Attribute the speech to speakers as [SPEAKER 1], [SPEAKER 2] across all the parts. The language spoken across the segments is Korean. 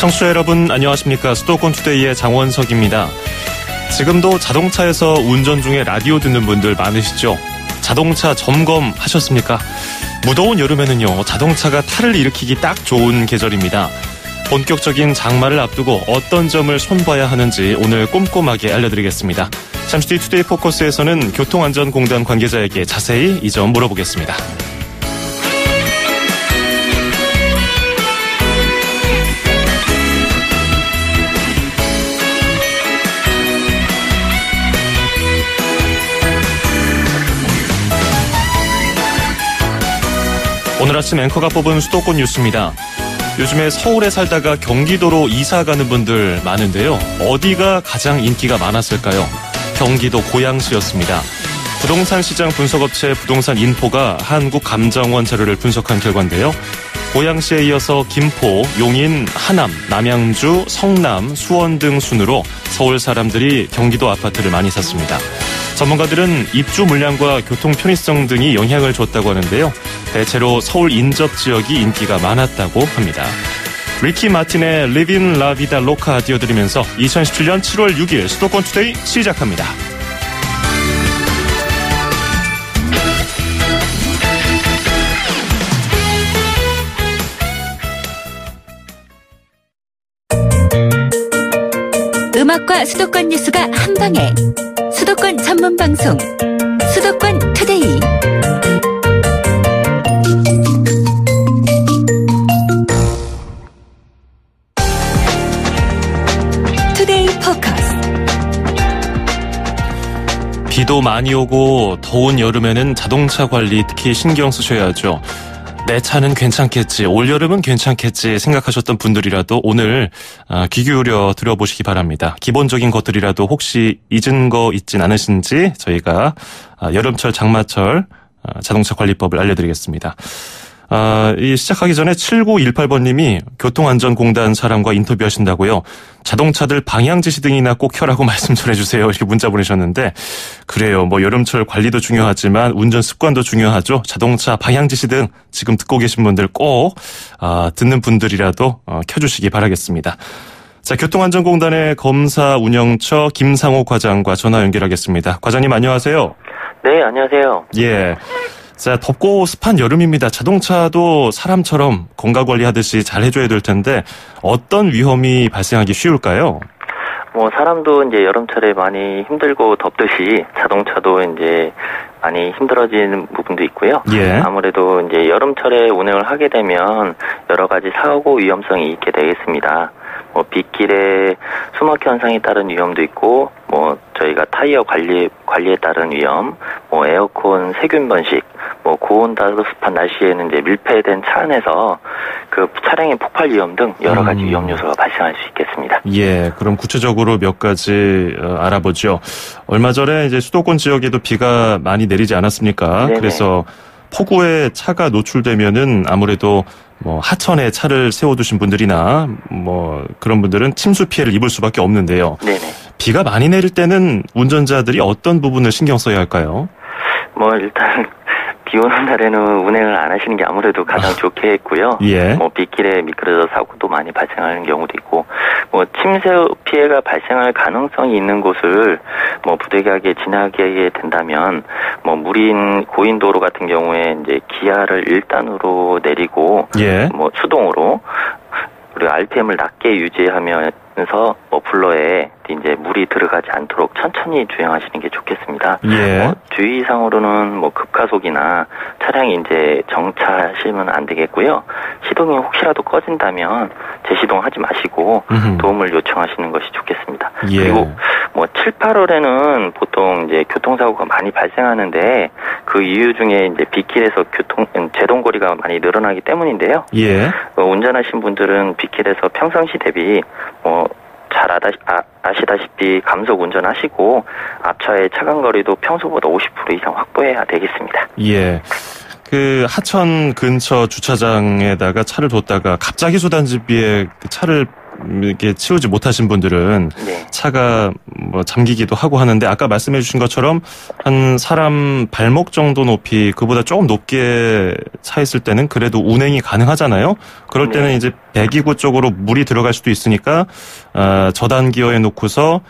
[SPEAKER 1] 청취자 여러분 안녕하십니까. 수도권 투데이의 장원석입니다. 지금도 자동차에서 운전 중에 라디오 듣는 분들 많으시죠? 자동차 점검하셨습니까? 무더운 여름에는요, 자동차가 탈을 일으키기 딱 좋은 계절입니다. 본격적인 장마를 앞두고 어떤 점을 손봐야 하는지 오늘 꼼꼼하게 알려드리겠습니다. 잠시 뒤 투데이 포커스에서는 교통안전공단 관계자에게 자세히 이 점 물어보겠습니다. 오늘 아침 앵커가 뽑은 수도권 뉴스입니다. 요즘에 서울에 살다가 경기도로 이사 가는 분들 많은데요. 어디가 가장 인기가 많았을까요? 경기도 고양시였습니다. 부동산 시장 분석업체 부동산인포가 한국감정원 자료를 분석한 결과인데요. 고양시에 이어서 김포, 용인, 하남, 남양주, 성남, 수원 등 순으로 서울 사람들이 경기도 아파트를 많이 샀습니다. 전문가들은 입주 물량과 교통 편의성 등이 영향을 줬다고 하는데요. 대체로 서울 인접 지역이 인기가 많았다고 합니다. 리키 마틴의 Living La Vida Loca 띄워드리면서 2017년 7월 6일 수도권 투데이 시작합니다.
[SPEAKER 2] 음악과 수도권 뉴스가 한방에 수도권 전문 방송 수도권 투데이. 투데이 포커스.
[SPEAKER 1] 비도 많이 오고 더운 여름에는 자동차 관리 특히 신경 쓰셔야죠. 내 차는 괜찮겠지, 올여름은 괜찮겠지 생각하셨던 분들이라도 오늘 귀 기울여 들어보시기 바랍니다. 기본적인 것들이라도 혹시 잊은 거 있진 않으신지 저희가 여름철, 장마철 자동차 관리법을 알려드리겠습니다. 시작하기 전에 7918번님이 교통안전공단 사람과 인터뷰하신다고요. 자동차들 방향지시 등이나 꼭 켜라고 말씀 전해주세요. 이렇게 문자 보내셨는데, 그래요. 여름철 관리도 중요하지만 운전 습관도 중요하죠. 자동차 방향지시 등 지금 듣고 계신 분들 꼭 듣는 분들이라도 켜주시기 바라겠습니다. 자, 교통안전공단의 검사 운영처 김상호 과장과 전화 연결하겠습니다. 과장님 안녕하세요.
[SPEAKER 3] 네, 안녕하세요.
[SPEAKER 1] 예. 자, 덥고 습한 여름입니다. 자동차도 사람처럼 건강관리하듯이 잘 해줘야 될 텐데 어떤 위험이 발생하기 쉬울까요?
[SPEAKER 3] 사람도 이제 여름철에 많이 힘들고 덥듯이 자동차도 이제 많이 힘들어지는 부분도 있고요.
[SPEAKER 1] 예.
[SPEAKER 3] 아무래도 이제 여름철에 운행을 하게 되면 여러 가지 사고 위험성이 있게 되겠습니다. 빗길에 수막 현상에 따른 위험도 있고, 저희가 타이어 관리에 따른 위험, 에어컨 세균 번식, 고온 다습한 날씨에는 이제 밀폐된 차 안에서 그 차량의 폭발 위험 등 여러 가지 위험 요소가 발생할 수 있겠습니다.
[SPEAKER 1] 예, 그럼 구체적으로 몇 가지 알아보죠. 얼마 전에 이제 수도권 지역에도 비가 많이 내리지 않았습니까?
[SPEAKER 3] 네네.
[SPEAKER 1] 그래서 폭우에 차가 노출되면은 아무래도 하천에 차를 세워두신 분들이나 그런 분들은 침수 피해를 입을 수밖에 없는데요.
[SPEAKER 3] 네네.
[SPEAKER 1] 비가 많이 내릴 때는 운전자들이 어떤 부분을 신경 써야 할까요?
[SPEAKER 3] 일단 비 오는 날에는 운행을 안 하시는 게 아무래도 가장 좋겠고요.
[SPEAKER 1] 예.
[SPEAKER 3] 빗길에 미끄러져 사고도 많이 발생하는 경우도 있고, 침수 피해가 발생할 가능성이 있는 곳을 부득이하게 지나게 된다면, 무린 고인도로 같은 경우에 이제 기아를 1단으로 내리고,
[SPEAKER 1] 예.
[SPEAKER 3] 수동으로 그리고 RPM을 낮게 유지하면서 머플러에 이제 물이 들어가지 않도록 천천히 주행하시는 게 좋겠습니다.
[SPEAKER 1] 예.
[SPEAKER 3] 주의사항으로는 급가속이나 차량이 이제 정차하시면 안 되겠고요. 시동이 혹시라도 꺼진다면 재시동하지 마시고 도움을 요청하시는 것이 좋겠습니다.
[SPEAKER 1] 예.
[SPEAKER 3] 그리고 7, 8월에는 보통 이제 교통사고가 많이 발생하는데 그 이유 중에 이제 빗길에서 제동거리가 많이 늘어나기 때문인데요.
[SPEAKER 1] 예.
[SPEAKER 3] 운전하신 분들은 빗길에서 평상시 대비 잘 아시다시피 감속 운전하시고 앞차의 차간거리도 평소보다 50% 이상 확보해야 되겠습니다.
[SPEAKER 1] 예. 그 하천 근처 주차장에다가 차를 뒀다가 갑자기 소단지비에 차를 이렇게 치우지 못하신 분들은
[SPEAKER 3] 네.
[SPEAKER 1] 차가 뭐 잠기기도 하고 하는데 아까 말씀해 주신 것처럼 한 사람 발목 정도 높이 그보다 조금 높게 차 있을 때는 그래도 운행이 가능하잖아요. 그럴 때는
[SPEAKER 3] 네.
[SPEAKER 1] 이제 배기구 쪽으로 물이 들어갈 수도 있으니까 저단 기어에 놓고서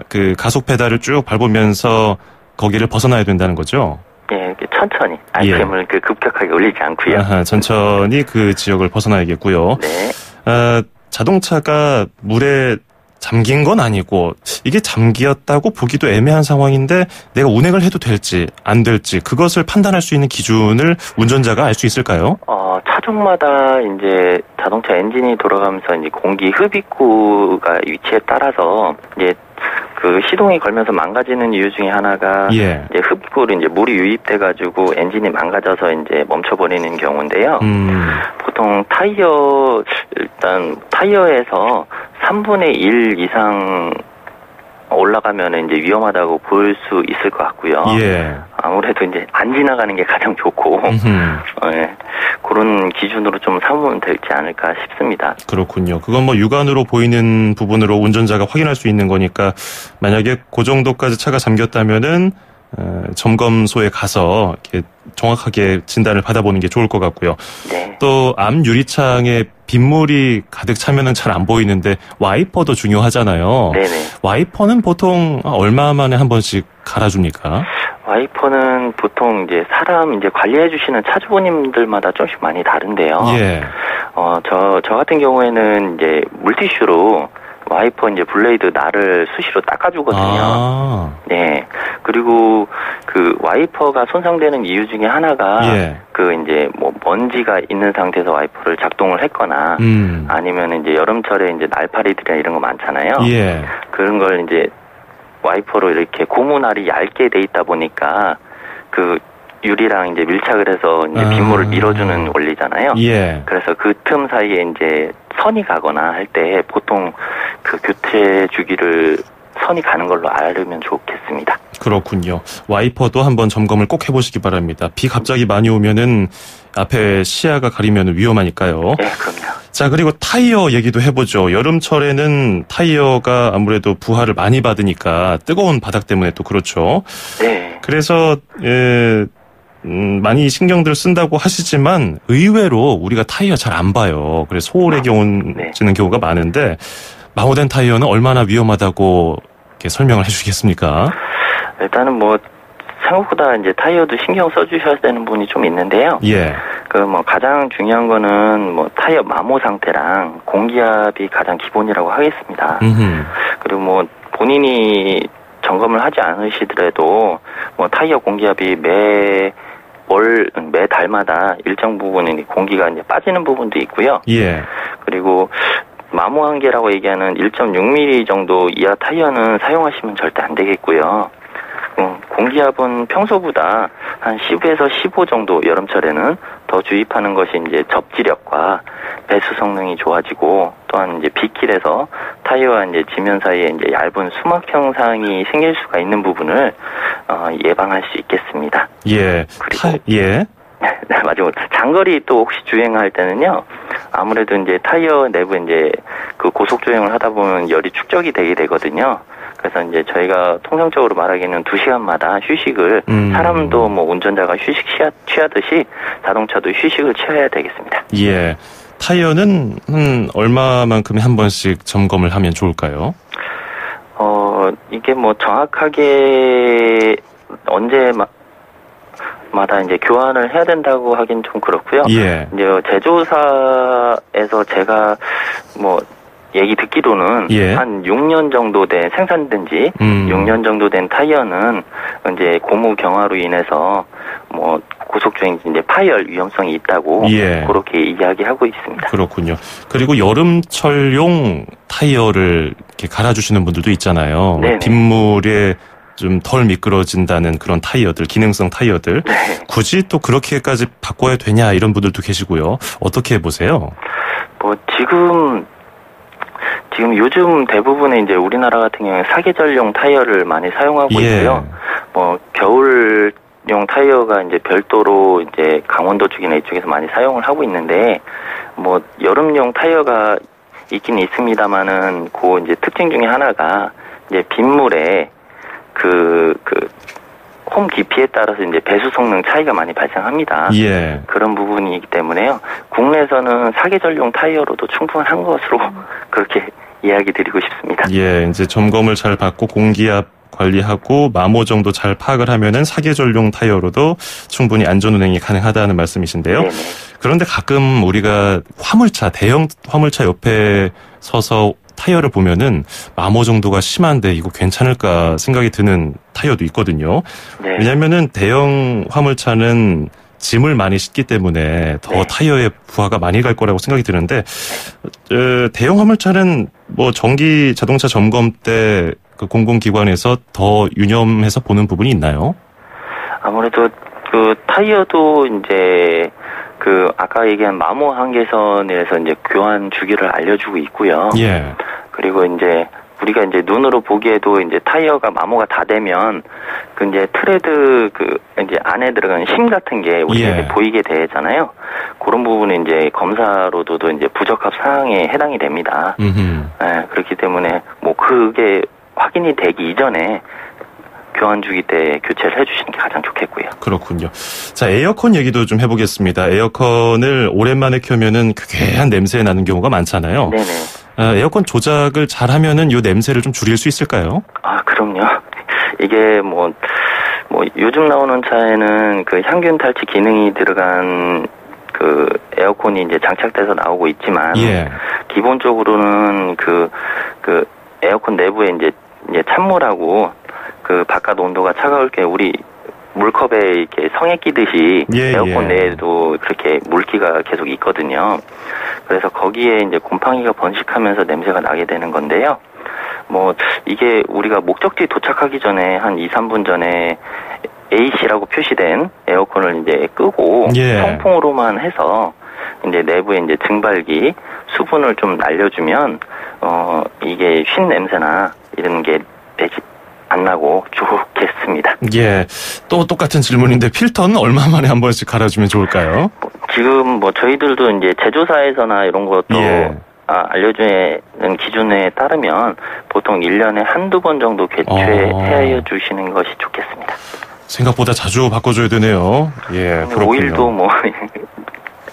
[SPEAKER 1] 그 가속 페달을 쭉 밟으면서 거기를 벗어나야 된다는 거죠.
[SPEAKER 3] 예, 천천히 RPM을 급격하게 올리지 않고요.
[SPEAKER 1] 아하, 천천히 그 지역을 벗어나야겠고요.
[SPEAKER 3] 네.
[SPEAKER 1] 자동차가 물에 잠긴 건 아니고 이게 잠기었다고 보기도 애매한 상황인데 내가 운행을 해도 될지 안 될지 그것을 판단할 수 있는 기준을 운전자가 알 수 있을까요?
[SPEAKER 3] 차종마다 이제 자동차 엔진이 돌아가면서 이제 공기 흡입구가 위치에 따라서 이제 그 시동이 걸면서 망가지는 이유 중에 하나가
[SPEAKER 1] 예.
[SPEAKER 3] 이제 흡입구로 이제 물이 유입돼가지고 엔진이 망가져서 이제 멈춰버리는 경우인데요. 보통 일단 타이어에서 3분의 1 이상 올라가면 이제 위험하다고 볼 수 있을 것 같고요.
[SPEAKER 1] 예.
[SPEAKER 3] 아무래도 이제 안 지나가는 게 가장 좋고, 예, 그런 기준으로 좀 삼으면 되지 않을까 싶습니다.
[SPEAKER 1] 그렇군요. 그건 뭐 육안으로 보이는 부분으로 운전자가 확인할 수 있는 거니까 만약에 그 정도까지 차가 잠겼다면은 점검소에 가서 이렇게 정확하게 진단을 받아보는 게 좋을 것 같고요.
[SPEAKER 3] 네.
[SPEAKER 1] 또 앞 유리창에 빗물이 가득 차면은 잘 안 보이는데 와이퍼도 중요하잖아요.
[SPEAKER 3] 네네.
[SPEAKER 1] 와이퍼는 보통 얼마 만에 한 번씩 갈아줍니까?
[SPEAKER 3] 와이퍼는 보통 이제 이제 관리해 주시는 차주분님들마다 조금씩 많이 다른데요.
[SPEAKER 1] 예.
[SPEAKER 3] 저 같은 경우에는 이제 물티슈로 와이퍼 이제 블레이드 날을 수시로 닦아주거든요. 네. 그리고 그 와이퍼가 손상되는 이유 중에 하나가
[SPEAKER 1] 예.
[SPEAKER 3] 그 이제 뭐 먼지가 있는 상태에서 와이퍼를 작동을 했거나 아니면 이제 여름철에 이제 날파리들이나 이런 거 많잖아요.
[SPEAKER 1] 예.
[SPEAKER 3] 그런 걸 이제 와이퍼로 이렇게 고무날이 얇게 돼 있다 보니까 그 유리랑 이제 밀착을 해서 이제 빗물을 밀어주는 원리잖아요.
[SPEAKER 1] 예.
[SPEAKER 3] 그래서 그 틈 사이에 이제 선이 가거나 할 때 보통 그 교체 주기를 선이 가는 걸로 알면 좋겠습니다.
[SPEAKER 1] 그렇군요. 와이퍼도 한번 점검을 꼭 해보시기 바랍니다. 비 갑자기 많이 오면은 앞에 시야가 가리면 위험하니까요.
[SPEAKER 3] 네, 그럼요.
[SPEAKER 1] 자, 그리고 타이어 얘기도 해보죠. 여름철에는 타이어가 아무래도 부하를 많이 받으니까 뜨거운 바닥 때문에 또 그렇죠.
[SPEAKER 3] 네.
[SPEAKER 1] 그래서 많이 신경들 쓴다고 하시지만 의외로 우리가 타이어 잘 안 봐요. 그래서 소홀히 지는 경우가 많은데 마모된 타이어는 얼마나 위험하다고 이렇게 설명을 해주시겠습니까?
[SPEAKER 3] 일단은 뭐 생각보다 이제 타이어도 신경 써주셔야 되는 분이 좀 있는데요.
[SPEAKER 1] 예.
[SPEAKER 3] 그 뭐 가장 중요한 거는 뭐 타이어 마모 상태랑 공기압이 가장 기본이라고 하겠습니다. 그리고 뭐 본인이 점검을 하지 않으시더라도 뭐 타이어 공기압이 매 달마다 일정 부분은 공기가 이제 빠지는 부분도 있고요.
[SPEAKER 1] 예.
[SPEAKER 3] 그리고 마모 한계라고 얘기하는 1.6mm 정도 이하 타이어는 사용하시면 절대 안 되겠고요. 공기압은 평소보다 한 10에서 15 정도 여름철에는 더 주입하는 것이 이제 접지력과 배수 성능이 좋아지고 또한 이제 빗길에서 타이어와 이제 지면 사이에 이제 얇은 수막 형상이 생길 수가 있는 부분을 예방할 수 있겠습니다.
[SPEAKER 1] 예.
[SPEAKER 3] 그리고
[SPEAKER 1] 예.
[SPEAKER 3] 네, 맞아요. 장거리 또 혹시 주행할 때는요, 아무래도 이제 타이어 내부 이제 그 고속 주행을 하다 보면 열이 축적이 되게 되거든요. 그래서 이제 저희가 통상적으로 말하기는 2시간마다 휴식을, 사람도 뭐 운전자가 휴식 취하듯이 자동차도 휴식을 취해야 되겠습니다.
[SPEAKER 1] 예. 타이어는 얼마만큼에 한 번씩 점검을 하면 좋을까요?
[SPEAKER 3] 이게 뭐 정확하게 마다 이제 교환을 해야 된다고 하긴 좀 그렇고요.
[SPEAKER 1] 예.
[SPEAKER 3] 이제 제조사에서 제가 뭐 얘기 듣기로는
[SPEAKER 1] 예.
[SPEAKER 3] 한 6년 정도 된 생산된 지 6년 정도 된 타이어는 이제 고무 경화로 인해서 뭐 고속주행 이제 파열 위험성이 있다고
[SPEAKER 1] 예.
[SPEAKER 3] 그렇게 이야기하고 있습니다.
[SPEAKER 1] 그렇군요. 그리고 여름철용 타이어를 이렇게 갈아주시는 분들도 있잖아요.
[SPEAKER 3] 네네.
[SPEAKER 1] 빗물에 좀 덜 미끄러진다는 그런 타이어들, 기능성 타이어들.
[SPEAKER 3] 네.
[SPEAKER 1] 굳이 또 그렇게까지 바꿔야 되냐 이런 분들도 계시고요. 어떻게 보세요?
[SPEAKER 3] 뭐 지금 요즘 대부분의 이제 우리나라 같은 경우에 사계절용 타이어를 많이 사용하고
[SPEAKER 1] 예.
[SPEAKER 3] 있고요. 뭐 겨울용 타이어가 이제 별도로 이제 강원도 쪽이나 이쪽에서 많이 사용을 하고 있는데 뭐 여름용 타이어가 있긴 있습니다만은 그 이제 특징 중에 하나가 이제 빗물에 홈 깊이에 따라서 이제 배수 성능 차이가 많이 발생합니다.
[SPEAKER 1] 예.
[SPEAKER 3] 그런 부분이기 때문에요. 국내에서는 사계절용 타이어로도 충분한 것으로 그렇게 이야기 드리고 싶습니다.
[SPEAKER 1] 예, 이제 점검을 잘 받고 공기압 관리하고 마모 정도 잘 파악을 하면은 사계절용 타이어로도 충분히 안전 운행이 가능하다는 말씀이신데요.
[SPEAKER 3] 네네.
[SPEAKER 1] 그런데 가끔 우리가 화물차, 대형 화물차 옆에 서서 타이어를 보면은 마모 정도가 심한데 이거 괜찮을까 생각이 드는 타이어도 있거든요.
[SPEAKER 3] 네.
[SPEAKER 1] 왜냐면은 대형 화물차는 짐을 많이 싣기 때문에 더
[SPEAKER 3] 네.
[SPEAKER 1] 타이어에 부하가 많이 갈 거라고 생각이 드는데 대형 화물차는 뭐 정기 자동차 점검 때 그 공공기관에서 더 유념해서 보는 부분이 있나요?
[SPEAKER 3] 아무래도 그 타이어도 이제 그 아까 얘기한 마모 한계선에서 이제 교환 주기를 알려주고 있고요.
[SPEAKER 1] 예.
[SPEAKER 3] 그리고 이제 우리가 이제 눈으로 보기에도 이제 타이어가 마모가 다 되면 그 이제 트레드 그 이제 안에 들어가는 심 같은 게 우리가
[SPEAKER 1] 예.
[SPEAKER 3] 이제 보이게 되잖아요. 그런 부분은 이제 검사로도 이제 부적합 사항에 해당이 됩니다. 예, 그렇기 때문에 뭐 그게 확인이 되기 이전에 교환 주기 때 교체를 해주시는 게 가장 좋겠고요.
[SPEAKER 1] 그렇군요. 자, 에어컨 얘기도 좀 해보겠습니다. 에어컨을 오랜만에 켜면은 괴괴한 냄새 나는 경우가 많잖아요.
[SPEAKER 3] 네네.
[SPEAKER 1] 에어컨 조작을 잘하면은 이 냄새를 좀 줄일 수 있을까요?
[SPEAKER 3] 아, 그럼요. 이게 뭐 요즘 나오는 차에는 그 향균 탈취 기능이 들어간 그 에어컨이 이제 장착돼서 나오고 있지만
[SPEAKER 1] 예.
[SPEAKER 3] 기본적으로는 그 에어컨 내부에 이제 찬물하고 그 바깥 온도가 차가울 게 우리 물컵에 이렇게 성에 끼듯이 에어컨 내에도 그렇게 물기가 계속 있거든요. 그래서 거기에 이제 곰팡이가 번식하면서 냄새가 나게 되는 건데요. 뭐 이게 우리가 목적지 도착하기 전에 한 2, 3분 전에 AC라고 표시된 에어컨을 이제 끄고 통풍으로만 해서 이제 내부에 이제 증발기 수분을 좀 날려주면 이게 쉰 냄새나 이런 게 되지 안 나고 좋겠습니다.
[SPEAKER 1] 예. 또 똑같은 질문인데 필터는 얼마 만에 한 번씩 갈아주면 좋을까요?
[SPEAKER 3] 지금 뭐 저희들도 이제 제조사에서나 이런 것도 알려주는 기준에 따르면 보통 1년에 한두 번 정도 교체해 주시는 것이 좋겠습니다.
[SPEAKER 1] 생각보다 자주 바꿔줘야 되네요. 예, 그렇군요.
[SPEAKER 3] 오일도 뭐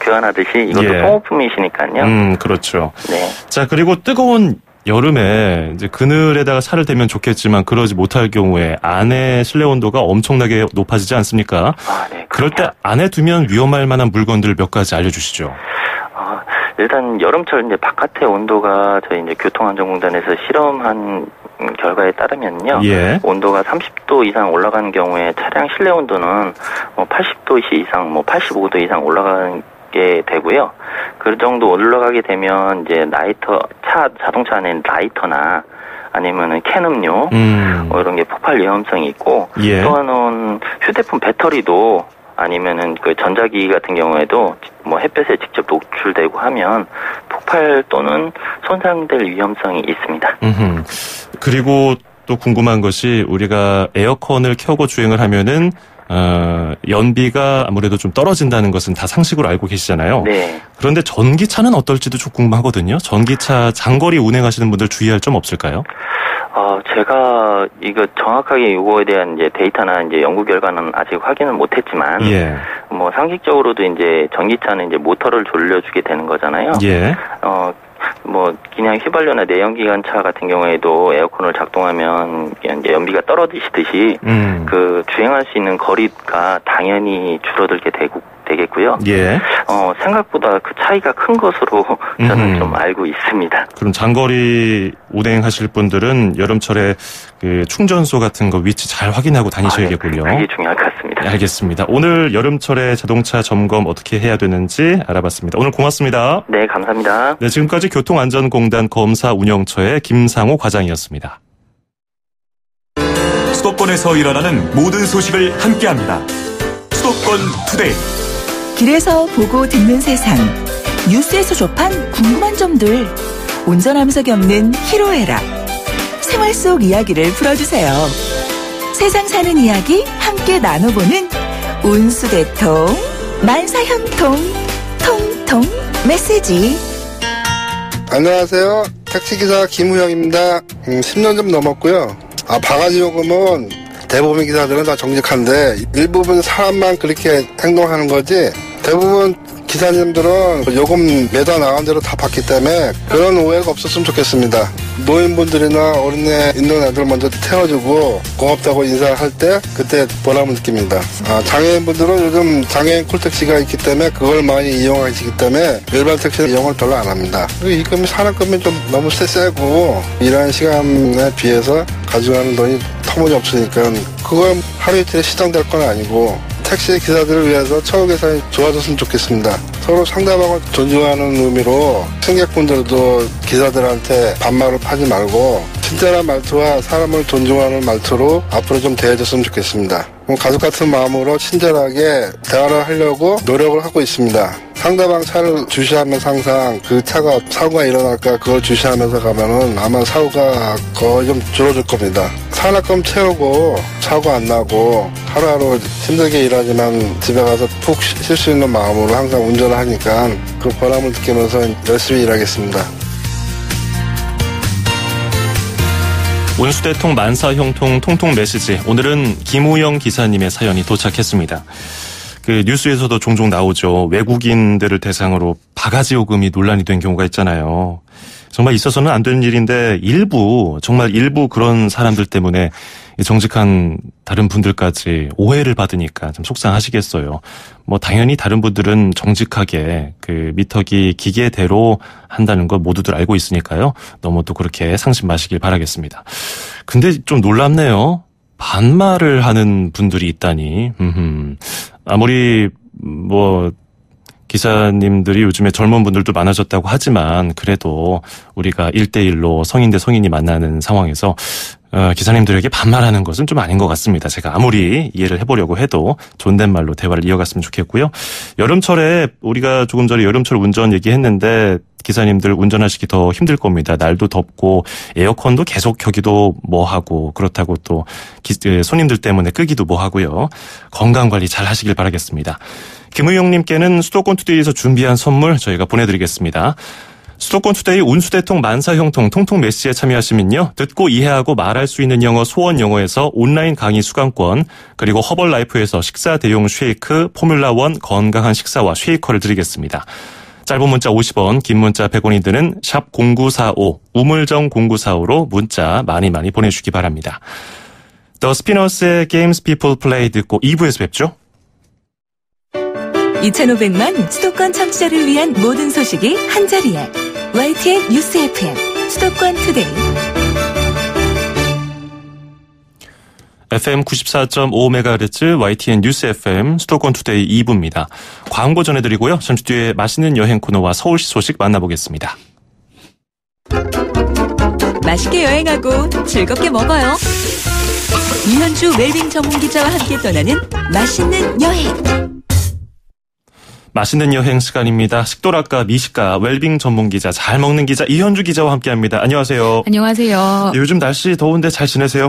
[SPEAKER 3] 교환하듯이 이것도 소모품이시니까요.
[SPEAKER 1] 그렇죠.
[SPEAKER 3] 네.
[SPEAKER 1] 자, 그리고 뜨거운 여름에 이제 그늘에다가 차를 대면 좋겠지만 그러지 못할 경우에 안에 실내 온도가 엄청나게 높아지지 않습니까?
[SPEAKER 3] 아, 네.
[SPEAKER 1] 그럴 때 안에 두면 위험할 만한 물건들 몇 가지 알려주시죠.
[SPEAKER 3] 일단 여름철 이제 바깥의 온도가 저희 이제 교통안전공단에서 실험한 결과에 따르면요.
[SPEAKER 1] 예.
[SPEAKER 3] 온도가 30도 이상 올라가는 경우에 차량 실내 온도는 뭐 80도 이상, 뭐 85도 이상 올라가게 되고요. 그 정도 올라가게 되면 이제 자동차 안에 라이터나 아니면은 캔 음료 이런 게 폭발 위험성이 있고 또 하나는 휴대폰 배터리도 아니면은 그 전자기기 같은 경우에도 뭐 햇볕에 직접 노출되고 하면 폭발 또는 손상될 위험성이 있습니다.
[SPEAKER 1] 그리고 또 궁금한 것이 우리가 에어컨을 켜고 주행을 하면은 연비가 아무래도 좀 떨어진다는 것은 다 상식으로 알고 계시잖아요.
[SPEAKER 3] 네.
[SPEAKER 1] 그런데 전기차는 어떨지도 좀 궁금하거든요. 전기차 장거리 운행하시는 분들 주의할 점 없을까요?
[SPEAKER 3] 제가 이거 정확하게 이거에 대한 이제 데이터나 이제 연구 결과는 아직 확인을 못했지만, 뭐 상식적으로도 이제 전기차는 이제 모터를 돌려주게 되는 거잖아요. 뭐 그냥 휘발유나 내연기관차 같은 경우에도 에어컨을 작동하면 이제 연비가 떨어지시듯이 그 주행할 수 있는 거리가 당연히 줄어들게 되겠고요. 생각보다 그 차이가 큰 것으로 저는 좀 알고 있습니다.
[SPEAKER 1] 그럼 장거리 운행하실 분들은 여름철에 그 충전소 같은 거 위치 잘 확인하고 다니셔야겠군요.
[SPEAKER 3] 그게 중요할 것 같습니다.
[SPEAKER 1] 네, 알겠습니다. 오늘 여름철에 자동차 점검 어떻게 해야 되는지 알아봤습니다. 오늘 고맙습니다.
[SPEAKER 3] 네, 감사합니다.
[SPEAKER 1] 네, 지금까지 교통안전공단 검사운영처의 김상호 과장이었습니다.
[SPEAKER 4] 수도권에서 일어나는 모든 소식을 함께합니다. 수도권 투데이.
[SPEAKER 5] 길에서 보고 듣는 세상, 뉴스에서 접한 궁금한 점들, 운전하면서 겪는 희로애락, 생활 속 이야기를 풀어주세요. 세상 사는 이야기 함께 나눠보는 운수대통, 만사형통, 통통 메시지.
[SPEAKER 6] 안녕하세요. 택시기사 김우영입니다. 10년 좀 넘었고요. 바가지 요금은 대부분 기사들은 다 정직한데 일부분 사람만 그렇게 행동하는 거지 대부분 기사님들은 요금 매달 나간 대로 다 받기 때문에 그런 오해가 없었으면 좋겠습니다. 노인분들이나 어린애 있는 애들 먼저 태워주고 고맙다고 인사를 할 때 그때 보람을 느낍니다. 장애인분들은 요즘 장애인 콜택시가 있기 때문에 그걸 많이 이용하시기 때문에 일반 택시를 이용을 별로 안 합니다. 이금이 산업금이 좀 너무 세고 일하는 시간에 비해서 가져가는 돈이 터무니없으니까 그걸 하루 이틀에 시정될 건 아니고 택시 기사들을 위해서 처우 개선이 좋아졌으면 좋겠습니다. 서로 상대방을 존중하는 의미로 승객분들도 기사들한테 반말을 하지 말고 친절한 말투와 사람을 존중하는 말투로 앞으로 좀 대해줬으면 좋겠습니다. 가족 같은 마음으로 친절하게 대화를 하려고 노력을 하고 있습니다. 상대방 차를 주시하면서 항상 그 차가 사고가 일어날까 그걸 주시하면서 가면은 아마 사고가 거의 좀 줄어들 겁니다. 산악금 채우고 사고 안 나고 하루하루 힘들게 일하지만 집에 가서 푹 쉴 수 있는 마음으로 항상 운전을 하니까 그 보람을 느끼면서 열심히 일하겠습니다.
[SPEAKER 1] 온수대통 만사형통 통통 메시지. 오늘은 김우영 기사님의 사연이 도착했습니다. 그 뉴스에서도 종종 나오죠. 외국인들을 대상으로 바가지 요금이 논란이 된 경우가 있잖아요. 정말 있어서는 안 되는 일인데 정말 일부 그런 사람들 때문에 정직한 다른 분들까지 오해를 받으니까 좀 속상하시겠어요. 당연히 다른 분들은 정직하게 그 미터기 기계대로 한다는 거 모두들 알고 있으니까요. 너무 또 그렇게 상심 마시길 바라겠습니다. 근데 좀 놀랍네요. 반말을 하는 분들이 있다니. 아무리 기사님들이 요즘에 젊은 분들도 많아졌다고 하지만 그래도 우리가 1대1로 성인 대 성인이 만나는 상황에서 기사님들에게 반말하는 것은 좀 아닌 것 같습니다. 제가 아무리 이해를 해보려고 해도 존댓말로 대화를 이어갔으면 좋겠고요. 여름철에 우리가 조금 전에 여름철 운전 얘기했는데 기사님들 운전하시기 더 힘들 겁니다. 날도 덥고 에어컨도 계속 켜기도 뭐하고 그렇다고 또 손님들 때문에 끄기도 뭐하고요. 건강관리 잘 하시길 바라겠습니다. 김우영님께는 수도권 투데이에서 준비한 선물 저희가 보내드리겠습니다. 수도권 투데이 운수대통 만사형통 통통 메시지에 참여하시면요. 듣고 이해하고 말할 수 있는 영어 소원 영어에서 온라인 강의 수강권 그리고 허벌라이프에서 식사 대용 쉐이크 포뮬라1 건강한 식사와 쉐이커를 드리겠습니다. 짧은 문자 50원 긴 문자 100원이 드는 샵 0945 우물정 0945로 문자 많이 보내주시기 바랍니다. The Spinners의 Games People Play 듣고 2부에서 뵙죠.
[SPEAKER 2] 2,500만 수도권 청취자를 위한 모든 소식이 한자리에 YTN 뉴스 FM 수도권 투데이
[SPEAKER 1] FM 94.5MHz YTN 뉴스 FM 수도권 투데이 2부입니다. 광고 전해드리고요. 잠시 뒤에 맛있는 여행 코너와 서울시 소식 만나보겠습니다.
[SPEAKER 2] 맛있게 여행하고 즐겁게 먹어요. 이현주 웰빙 전문 기자와 함께 떠나는 맛있는 여행.
[SPEAKER 1] 맛있는 여행 시간입니다. 식도락과 미식가 웰빙 전문 기자 잘 먹는 기자 이현주 기자와 함께합니다. 안녕하세요.
[SPEAKER 7] 안녕하세요.
[SPEAKER 1] 요즘 날씨 더운데 잘 지내세요?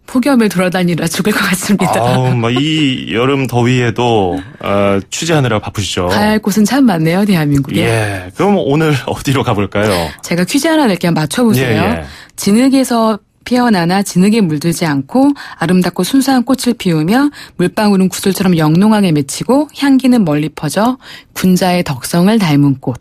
[SPEAKER 7] 폭염을 돌아다니라 죽을 것 같습니다.
[SPEAKER 1] 이 여름 더위에도 취재하느라 바쁘시죠?
[SPEAKER 7] 갈 곳은 참 많네요, 대한민국에.
[SPEAKER 1] 예. 그럼 오늘 어디로 가볼까요?
[SPEAKER 7] 제가 퀴즈 하나 낼게 한번 맞춰보세요.
[SPEAKER 1] 예.
[SPEAKER 7] 진흙에서 피어나나 진흙에 물들지 않고 아름답고 순수한 꽃을 피우며 물방울은 구슬처럼 영롱하게 맺히고 향기는 멀리 퍼져 군자의 덕성을 닮은 꽃.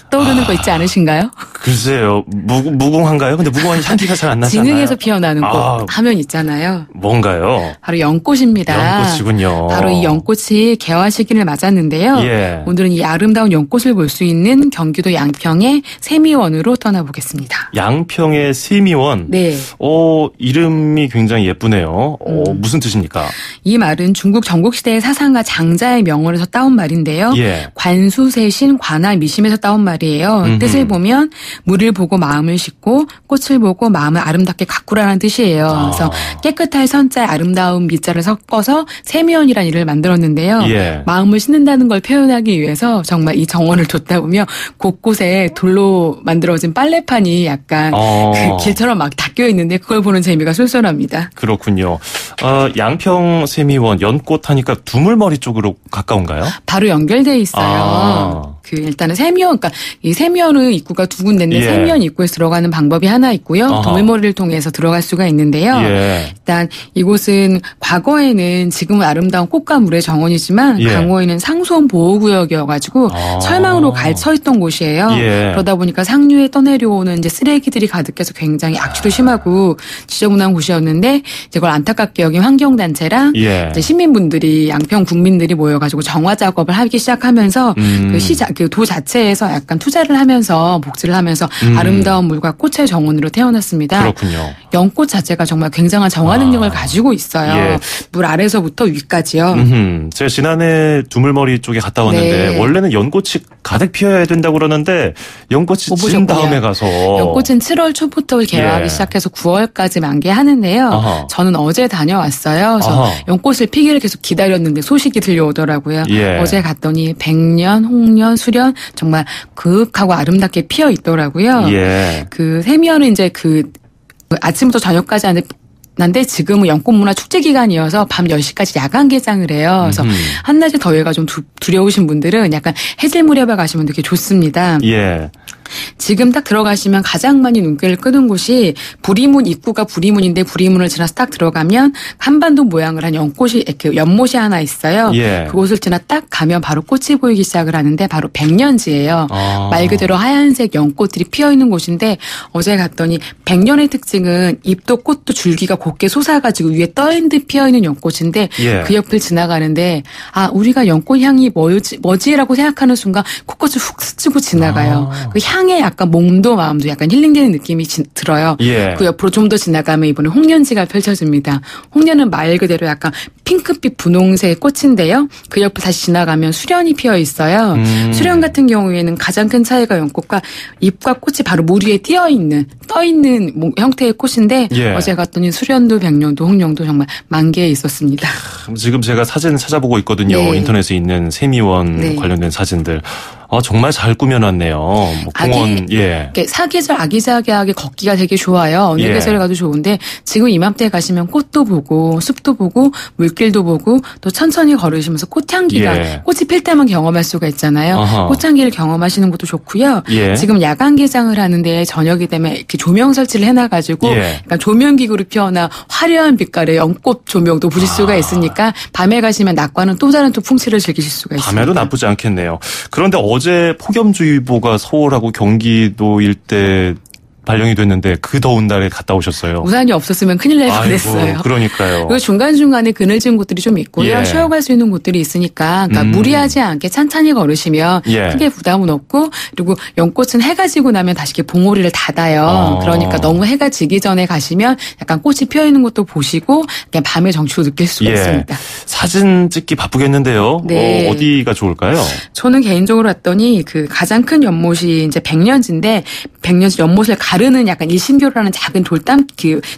[SPEAKER 7] 떠오르는 거 있지 않으신가요?
[SPEAKER 1] 글쎄요. 무궁한가요? 근데 무궁한 향기가 잘 안 나잖아요.
[SPEAKER 7] 진흙에서 피어나는 꽃 하면 있잖아요.
[SPEAKER 1] 뭔가요?
[SPEAKER 7] 바로 연꽃입니다.
[SPEAKER 1] 연꽃이군요.
[SPEAKER 7] 바로 이 연꽃이 개화 시기를 맞았는데요.
[SPEAKER 1] 예.
[SPEAKER 7] 오늘은 이 아름다운 연꽃을 볼 수 있는 경기도 양평의 세미원으로 떠나보겠습니다.
[SPEAKER 1] 양평의 세미원?
[SPEAKER 7] 네.
[SPEAKER 1] 이름이 굉장히 예쁘네요. 무슨 뜻입니까?
[SPEAKER 7] 이 말은 중국 전국시대의 사상가 장자의 명언에서 따온 말인데요.
[SPEAKER 1] 예.
[SPEAKER 7] 관수세신 관아미심에서 따온 말이에요. 뜻을 보면 물을 보고 마음을 싣고 꽃을 보고 마음을 아름답게 가꾸라는 뜻이에요. 그래서 깨끗할 선자에 아름다운 미자를 섞어서 세미원이라는 이름을 만들었는데요.
[SPEAKER 1] 예.
[SPEAKER 7] 마음을 싣는다는 걸 표현하기 위해서 정말 이 정원을 뒀다 보면 곳곳에 돌로 만들어진 빨래판이 약간 그 길처럼 막 닦여 있는데 그걸 보는 재미가 쏠쏠합니다.
[SPEAKER 1] 그렇군요. 양평 세미원 연꽃 하니까 두물머리 쪽으로 가까운가요?
[SPEAKER 7] 바로 연결돼 있어요. 일단은 세미원, 그러니까 이 세미원의 입구가 두 군데인데
[SPEAKER 1] 예.
[SPEAKER 7] 세미원 입구에서 들어가는 방법이 하나 있고요. 두물머리를 통해서 들어갈 수가 있는데요.
[SPEAKER 1] 예.
[SPEAKER 7] 일단 이곳은 과거에는 지금은 아름다운 꽃과 물의 정원이지만
[SPEAKER 1] 예.
[SPEAKER 7] 강호에는 상수원 보호구역이어가지고 철망으로 갇혀 있던 곳이에요.
[SPEAKER 1] 예.
[SPEAKER 7] 그러다 보니까 상류에 떠내려오는 이제 쓰레기들이 가득해서 굉장히 악취도 심하고 지저분한 곳이었는데 이제 그걸 안타깝게 여긴 환경단체랑
[SPEAKER 1] 예.
[SPEAKER 7] 이제 시민분들이 양평 국민들이 모여가지고 정화 작업을 하기 시작하면서 그 도 자체에서 약간 투자를 하면서 복지를 하면서 아름다운 물과 꽃의 정원으로 태어났습니다.
[SPEAKER 1] 그렇군요.
[SPEAKER 7] 연꽃 자체가 정말 굉장한 정화 능력을 가지고 있어요.
[SPEAKER 1] 예.
[SPEAKER 7] 물 아래서부터 위까지요.
[SPEAKER 1] 제가 지난해 두물머리 쪽에 갔다 왔는데
[SPEAKER 7] 네.
[SPEAKER 1] 원래는 연꽃이 가득 피어야 된다고 그러는데 연꽃이
[SPEAKER 7] 못
[SPEAKER 1] 진
[SPEAKER 7] 보셨군요.
[SPEAKER 1] 다음에 가서
[SPEAKER 7] 연꽃은 7월 초부터 개화하기
[SPEAKER 1] 예.
[SPEAKER 7] 시작해서 9월까지 만개하는데요.
[SPEAKER 1] 아하.
[SPEAKER 7] 저는 어제 다녀왔어요. 그래서
[SPEAKER 1] 아하.
[SPEAKER 7] 연꽃을 피기를 계속 기다렸는데 소식이 들려오더라고요.
[SPEAKER 1] 예.
[SPEAKER 7] 어제 갔더니 백년, 홍년, 수련 정말 그윽하고 아름답게 피어 있더라고요.
[SPEAKER 1] 예.
[SPEAKER 7] 그 세미연은 이제 아침부터 저녁까지 하는데 지금은 연꽃문화 축제 기간이어서 밤 10시까지 야간 개장을 해요. 그래서 한낮에 더위가 좀 두려우신 분들은 약간 해질 무렵에 가시면 되게 좋습니다.
[SPEAKER 1] 예.
[SPEAKER 7] 지금 딱 들어가시면 가장 많이 눈길을 끄는 곳이 부리문 입구가 부리문인데 부리문을 지나서 딱 들어가면 한반도 모양을 한 연꽃이 이렇게 연못이 하나 있어요.
[SPEAKER 1] 예.
[SPEAKER 7] 그곳을 지나 딱 가면 바로 꽃이 보이기 시작을 하는데 바로 백년지예요. 말 그대로 하얀색 연꽃들이 피어 있는 곳인데 어제 갔더니 백년의 특징은 잎도 꽃도 줄기가 곱게 솟아가지고 위에 떠있는 듯 피어 있는 연꽃인데
[SPEAKER 1] 예.
[SPEAKER 7] 그 옆을 지나가는데 우리가 연꽃 향이 뭐지라고 생각하는 순간 코끝을 훅 스치고 지나가요. 그 향에 약간 몸도 마음도 약간 힐링되는 느낌이 들어요.
[SPEAKER 1] 예.
[SPEAKER 7] 그 옆으로 좀 더 지나가면 이번에 홍년지가 펼쳐집니다. 홍년은 말 그대로 약간 핑크빛 분홍색 꽃인데요. 그 옆을 다시 지나가면 수련이 피어 있어요. 수련 같은 경우에는 가장 큰 차이가 연꽃과 잎과 꽃이 바로 물 위에 떠 있는 형태의 꽃인데
[SPEAKER 1] 예.
[SPEAKER 7] 어제 갔더니 수련도 백년도 홍년도 정말 만개에 있었습니다.
[SPEAKER 1] 지금 제가 사진 찾아보고 있거든요.
[SPEAKER 7] 네.
[SPEAKER 1] 인터넷에 있는 세미원
[SPEAKER 7] 네.
[SPEAKER 1] 관련된 사진들. 정말 잘 꾸며놨네요. 공원, 예.
[SPEAKER 7] 사계절 아기자기하게 걷기가 되게 좋아요. 어느
[SPEAKER 1] 예.
[SPEAKER 7] 계절에 가도 좋은데 지금 이맘때 가시면 꽃도 보고 숲도 보고 물길도 보고 또 천천히 걸으시면서 꽃향기가
[SPEAKER 1] 예.
[SPEAKER 7] 꽃이 필 때만 경험할 수가 있잖아요.
[SPEAKER 1] 아하.
[SPEAKER 7] 꽃향기를 경험하시는 것도 좋고요.
[SPEAKER 1] 예.
[SPEAKER 7] 지금 야간 개장을 하는데 저녁이 되면 이렇게 조명 설치를 해놔가지고
[SPEAKER 1] 예.
[SPEAKER 7] 약간 조명기구로 피어나 화려한 빛깔의 연꽃 조명도 보실 수가 있으니까 밤에 가시면 낮과는 또 다른 또 풍치를 즐기실 수가 있습니다.
[SPEAKER 1] 밤에도 나쁘지 않겠네요. 그런데 어제 폭염주의보가 서울하고 경기도 일대 발령이 됐는데 그 더운 날에 갔다 오셨어요.
[SPEAKER 7] 우산이 없었으면 큰일 날 뻔했어요.
[SPEAKER 1] 그러니까요.
[SPEAKER 7] 그리고 중간중간에 그늘진 곳들이 좀 있고요.
[SPEAKER 1] 예.
[SPEAKER 7] 쉬어갈 수 있는 곳들이 있으니까 그러니까 무리하지 않게 찬찬히 걸으시면
[SPEAKER 1] 예.
[SPEAKER 7] 크게 부담은 없고 그리고 연꽃은 해가 지고 나면 다시 이렇게 봉오리를 닫아요. 그러니까 너무 해가 지기 전에 가시면 약간 꽃이 피어 있는 것도 보시고 그냥 밤의 정취도 느낄 수가 있습니다.
[SPEAKER 1] 사진 찍기 바쁘겠는데요.
[SPEAKER 7] 네.
[SPEAKER 1] 어디가 좋을까요?
[SPEAKER 7] 저는 개인적으로 왔더니 가장 큰 연못이 이제 백년지인데 백년지 연못을 가르는 약간 일신교라는 작은 돌담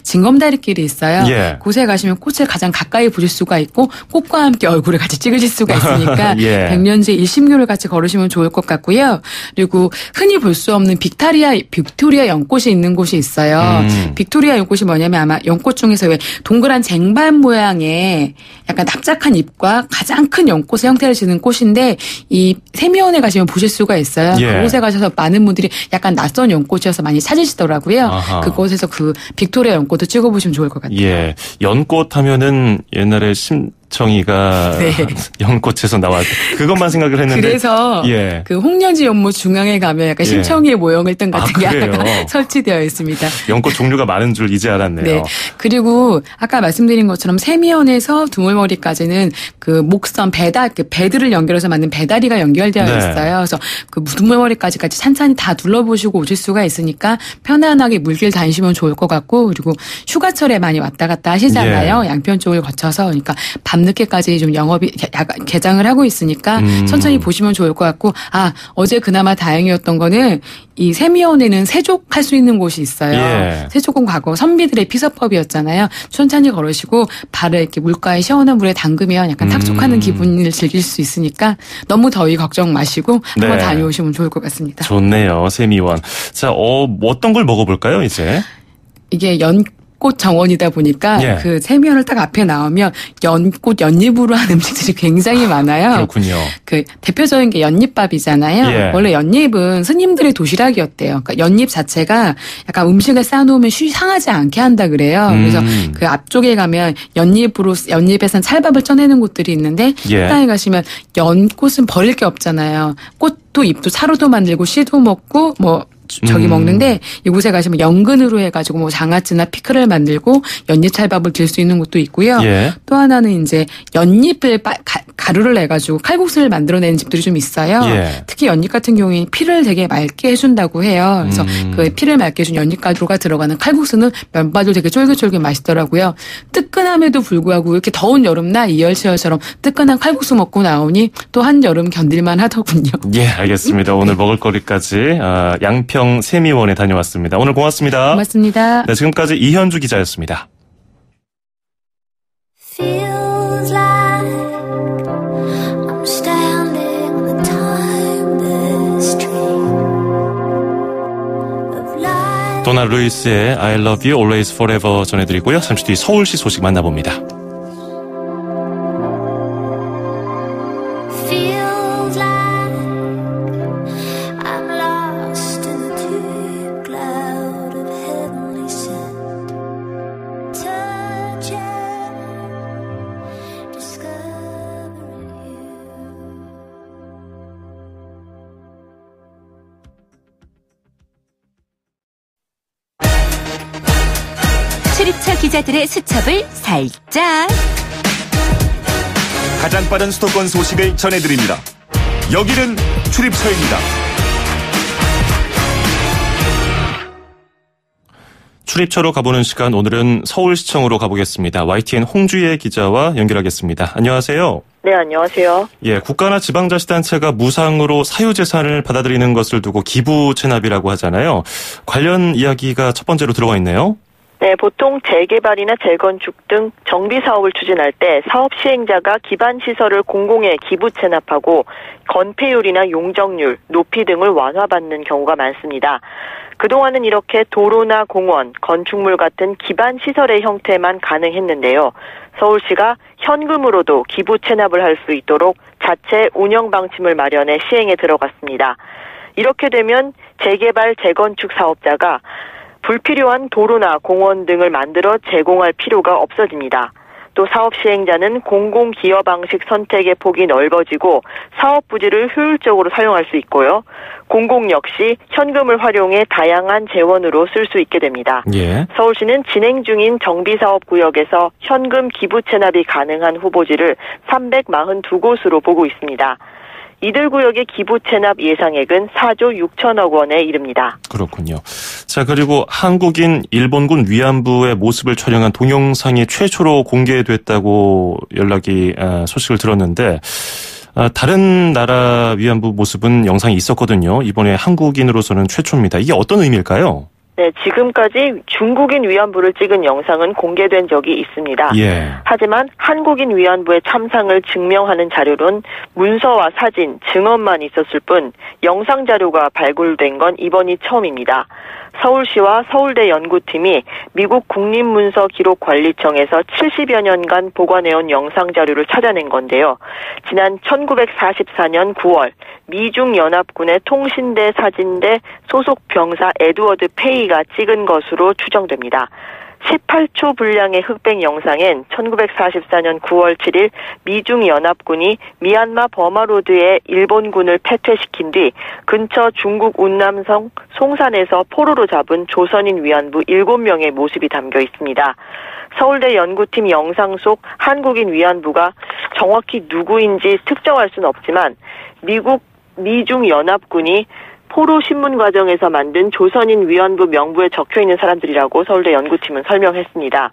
[SPEAKER 7] 징검다리길이 있어요.
[SPEAKER 1] 예.
[SPEAKER 7] 곳에 가시면 꽃을 가장 가까이 보실 수가 있고 꽃과 함께 얼굴을 같이 찍으실 수가 있으니까
[SPEAKER 1] 예.
[SPEAKER 7] 백년지 일신교를 같이 걸으시면 좋을 것 같고요. 그리고 흔히 볼 수 없는 빅토리아 연꽃이 있는 곳이 있어요. 빅토리아 연꽃이 뭐냐면 아마 연꽃 중에서 왜 동그란 쟁반 모양의 약간 납작한 잎과 가장 큰 연꽃의 형태를 지닌 꽃인데 이 세미원에 가시면 보실 수가 있어요.
[SPEAKER 1] 예.
[SPEAKER 7] 그곳에 가셔서 많은 분들이 약간 낯선 연꽃이어서 많이 찾으시더라고요.
[SPEAKER 1] 아하.
[SPEAKER 7] 그곳에서 빅토리아 연꽃도 찍어보시면 좋을 것 같아요.
[SPEAKER 1] 예. 연꽃 하면은 옛날에 심청이가
[SPEAKER 7] 네.
[SPEAKER 1] 연꽃에서 나왔 그것만 생각을 했는데.
[SPEAKER 7] 그래서
[SPEAKER 1] 예.
[SPEAKER 7] 홍년지 연못 중앙에 가면 약간
[SPEAKER 1] 예.
[SPEAKER 7] 심청이의 모형을 뜬 같은 게
[SPEAKER 1] 그래요?
[SPEAKER 7] 하나 설치되어 있습니다.
[SPEAKER 1] 연꽃 종류가 많은 줄 이제 알았네요.
[SPEAKER 7] 네. 그리고 아까 말씀드린 것처럼 세미원에서 두물머리까지는 목선 배들을 연결해서 만든 배다리가 연결되어
[SPEAKER 1] 네.
[SPEAKER 7] 있어요. 그래서 두물머리까지까지 찬찬히 다 둘러보시고 오실 수가 있으니까 편안하게 물길 다니시면 좋을 것 같고 그리고 휴가철에 많이 왔다 갔다 하시잖아요.
[SPEAKER 1] 예.
[SPEAKER 7] 양평 쪽을 거쳐서 그러니까 밤늦게까지 좀 영업이 개장을 하고 있으니까 천천히 보시면 좋을 것 같고 어제 그나마 다행이었던 거는 이 세미원에는 세족할 수 있는 곳이 있어요.
[SPEAKER 1] 예.
[SPEAKER 7] 세족은 과거 선비들의 피서법이었잖아요. 천천히 걸으시고 발을 이렇게 물가에 시원한 물에 담그면 약간 탁족하는 기분을 즐길 수 있으니까 너무 더위 걱정 마시고 한번
[SPEAKER 1] 네.
[SPEAKER 7] 다녀오시면 좋을 것 같습니다.
[SPEAKER 1] 좋네요. 세미원. 자, 어떤 걸 먹어볼까요, 이제?
[SPEAKER 7] 이게 연꽃 정원이다 보니까
[SPEAKER 1] 예.
[SPEAKER 7] 그 세면을 딱 앞에 나오면 연꽃 연잎으로 한 음식들이 굉장히 많아요.
[SPEAKER 1] 그렇군요.
[SPEAKER 7] 그 대표적인 게 연잎밥이잖아요.
[SPEAKER 1] 예.
[SPEAKER 7] 원래 연잎은 스님들의 도시락이었대요. 그러니까 연잎 자체가 약간 음식을 쌓아놓으면 상하지 않게 한다 그래요. 그래서 그 앞쪽에 가면 연잎에선 찰밥을 쪄내는 곳들이 있는데
[SPEAKER 1] 예.
[SPEAKER 7] 식당에 가시면 연꽃은 버릴 게 없잖아요. 꽃도 잎도 차로도 만들고 씨도 먹고 뭐 먹는데 이곳에 가시면 연근으로 해가지고 뭐 장아찌나 피클을 만들고 연잎 찰밥을 들 수 있는 곳도 있고요.
[SPEAKER 1] 예.
[SPEAKER 7] 또 하나는 이제 연잎을 가루를 내가지고 칼국수를 만들어내는 집들이 좀 있어요.
[SPEAKER 1] 예.
[SPEAKER 7] 특히 연잎 같은 경우에 피를 되게 맑게 해준다고 해요. 그래서 그 피를 맑게 해준 연잎 가루가 들어가는 칼국수는 면발도 되게 쫄깃쫄깃 맛있더라고요. 뜨끈함에도 불구하고 이렇게 더운 여름날 이열치열처럼 뜨끈한 칼국수 먹고 나오니 또 한여름 견딜만 하더군요.
[SPEAKER 1] 예, 알겠습니다. 오늘 먹을거리까지 양평 세미원에 다녀왔습니다. 오늘 고맙습니다.
[SPEAKER 7] 고맙습니다.
[SPEAKER 1] 네, 지금까지 이현주 기자였습니다.
[SPEAKER 8] Feels like I'm standing on the timeless train of life.
[SPEAKER 1] 도나 루이스의 I love you always forever 전해드리고요. 잠시 뒤 서울시 소식 만나봅니다.
[SPEAKER 8] Feels like I'm lost in a deep cloud of heavenly scent. Touching, discovering you.
[SPEAKER 2] 7차 기자들의 수첩을 살짝.
[SPEAKER 4] 가장 빠른 수도권 소식을 전해드립니다. 여기는 출입처입니다.
[SPEAKER 1] 출입처로 가보는 시간, 오늘은 서울시청으로 가보겠습니다. YTN 홍주혜 기자와 연결하겠습니다. 안녕하세요.
[SPEAKER 9] 네, 안녕하세요.
[SPEAKER 1] 예, 국가나 지방자치단체가 무상으로 사유재산을 받아들이는 것을 두고 기부 체납이라고 하잖아요. 관련 이야기가 첫 번째로 들어가 있네요.
[SPEAKER 9] 네, 보통 재개발이나 재건축 등 정비 사업을 추진할 때 사업 시행자가 기반 시설을 공공에 기부 체납하고 건폐율이나 용적률, 높이 등을 완화받는 경우가 많습니다. 그동안은 이렇게 도로나 공원, 건축물 같은 기반 시설의 형태만 가능했는데요. 서울시가 현금으로도 기부 체납을 할 수 있도록 자체 운영 방침을 마련해 시행에 들어갔습니다. 이렇게 되면 재개발, 재건축 사업자가 불필요한 도로나 공원 등을 만들어 제공할 필요가 없어집니다. 또 사업 시행자는 공공기여 방식 선택의 폭이 넓어지고 사업 부지를 효율적으로 사용할 수 있고요. 공공 역시 현금을 활용해 다양한 재원으로 쓸 수 있게 됩니다.
[SPEAKER 1] 예.
[SPEAKER 9] 서울시는 진행 중인 정비사업 구역에서 현금 기부 체납이 가능한 후보지를 342곳으로 보고 있습니다. 이들 구역의 기부 체납 예상액은 4조 6천억 원에 이릅니다.
[SPEAKER 1] 그렇군요. 자, 그리고 한국인 일본군 위안부의 모습을 촬영한 동영상이 최초로 공개됐다고 소식을 들었는데, 다른 나라 위안부 모습은 영상이 있었거든요. 이번에 한국인으로서는 최초입니다. 이게 어떤 의미일까요?
[SPEAKER 9] 네, 지금까지 중국인 위안부를 찍은 영상은 공개된 적이 있습니다.
[SPEAKER 1] 예.
[SPEAKER 9] 하지만 한국인 위안부의 참상을 증명하는 자료는 문서와 사진, 증언만 있었을 뿐 영상 자료가 발굴된 건 이번이 처음입니다. 서울시와 서울대 연구팀이 미국 국립문서기록관리청에서 70여 년간 보관해온 영상 자료를 찾아낸 건데요. 지난 1944년 9월 미중연합군의 통신대 사진대 소속 병사 에드워드 페이가 찍은 것으로 추정됩니다. 18초 분량의 흑백 영상엔 1944년 9월 7일 미중연합군이 미얀마 버마로드의 일본군을 패퇴시킨 뒤 근처 중국 운남성 송산에서 포로로 잡은 조선인 위안부 7명의 모습이 담겨 있습니다. 서울대 연구팀 영상 속 한국인 위안부가 정확히 누구인지 특정할 수는 없지만 미중연합군이 포로 신문 과정에서 만든 조선인 위안부 명부에 적혀있는 사람들이라고 서울대 연구팀은 설명했습니다.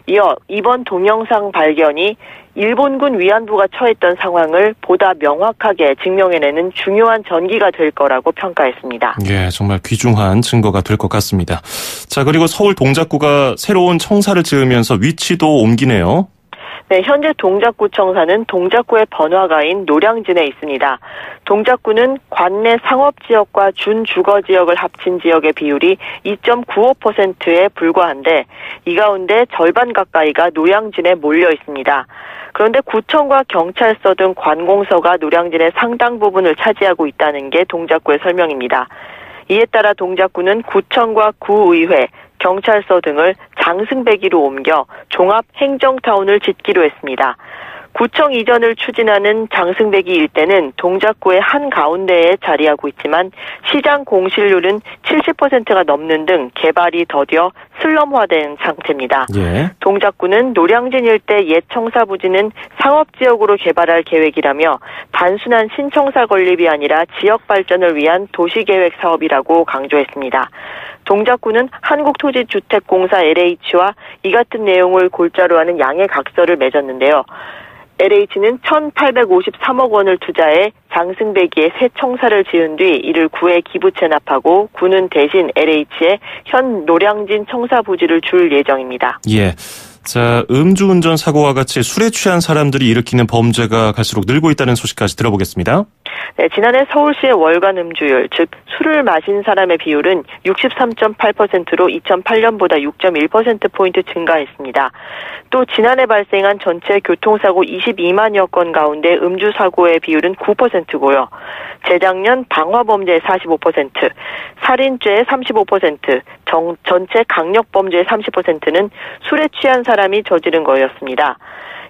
[SPEAKER 9] 이어 이번 동영상 발견이 일본군 위안부가 처했던 상황을 보다 명확하게 증명해내는 중요한 전기가 될 거라고 평가했습니다.
[SPEAKER 1] 예, 정말 귀중한 증거가 될 것 같습니다. 자, 그리고 서울 동작구가 새로운 청사를 지으면서 위치도 옮기네요.
[SPEAKER 9] 네, 현재 동작구청사는 동작구의 번화가인 노량진에 있습니다. 동작구는 관내 상업지역과 준주거지역을 합친 지역의 비율이 2.95%에 불과한데 이 가운데 절반 가까이가 노량진에 몰려 있습니다. 그런데 구청과 경찰서 등 관공서가 노량진의 상당 부분을 차지하고 있다는 게 동작구의 설명입니다. 이에 따라 동작구는 구청과 구의회, 경찰서 등을 장승배기로 옮겨 종합행정타운을 짓기로 했습니다. 구청 이전을 추진하는 장승배기 일대는 동작구의 한가운데에 자리하고 있지만 시장 공실률은 70%가 넘는 등 개발이 더뎌 슬럼화된 상태입니다.
[SPEAKER 1] 예.
[SPEAKER 9] 동작구는 노량진 일대 옛 청사 부지는 상업지역으로 개발할 계획이라며 단순한 신청사 건립이 아니라 지역 발전을 위한 도시계획 사업이라고 강조했습니다. 동작구는 한국토지주택공사 LH와 이 같은 내용을 골자로 하는 양해 각서를 맺었는데요. LH는 1,853억 원을 투자해 장승배기에 새 청사를 지은 뒤 이를 구에 기부 체납하고 구는 대신 LH에 현 노량진 청사 부지를 줄 예정입니다.
[SPEAKER 1] 예. 자, 음주운전 사고와 같이 술에 취한 사람들이 일으키는 범죄가 갈수록 늘고 있다는 소식까지 들어보겠습니다.
[SPEAKER 9] 네, 지난해 서울시의 월간 음주율, 즉 술을 마신 사람의 비율은 63.8%로 2008년보다 6.1%포인트 증가했습니다. 또 지난해 발생한 전체 교통사고 22만여 건 가운데 음주사고의 비율은 9%고요. 재작년 방화범죄의 45%, 살인죄의 35%, 전체 강력범죄의 30%는 술에 취한 사람이 저지른 거였습니다.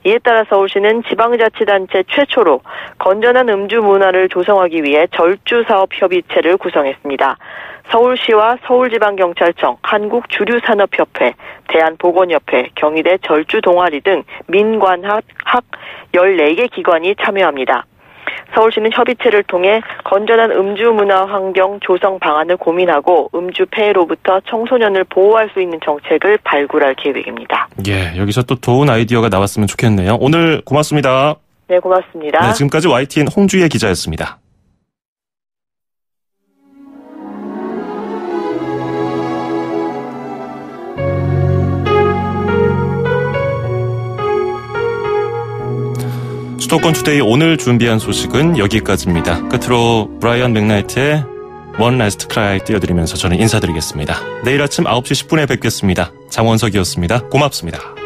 [SPEAKER 9] 이에 따라 서울시는 지방자치단체 최초로 건전한 음주 문화를 조성하기 위해 절주사업협의체를 구성했습니다. 서울시와 서울지방경찰청, 한국주류산업협회, 대한보건협회, 경희대 절주동아리 등 민관학 14개 기관이 참여합니다. 서울시는 협의체를 통해 건전한 음주 문화 환경 조성 방안을 고민하고 음주 폐해로부터 청소년을 보호할 수 있는 정책을 발굴할 계획입니다.
[SPEAKER 1] 예, 여기서 또 좋은 아이디어가 나왔으면 좋겠네요. 오늘 고맙습니다.
[SPEAKER 9] 네, 고맙습니다.
[SPEAKER 1] 네, 지금까지 YTN 홍주혜 기자였습니다. 수도권 투데이 오늘 준비한 소식은 여기까지입니다. 끝으로 브라이언 맥나이트의 One Last Cry 띄워드리면서 저는 인사드리겠습니다. 내일 아침 9시 10분에 뵙겠습니다. 장원석이었습니다. 고맙습니다.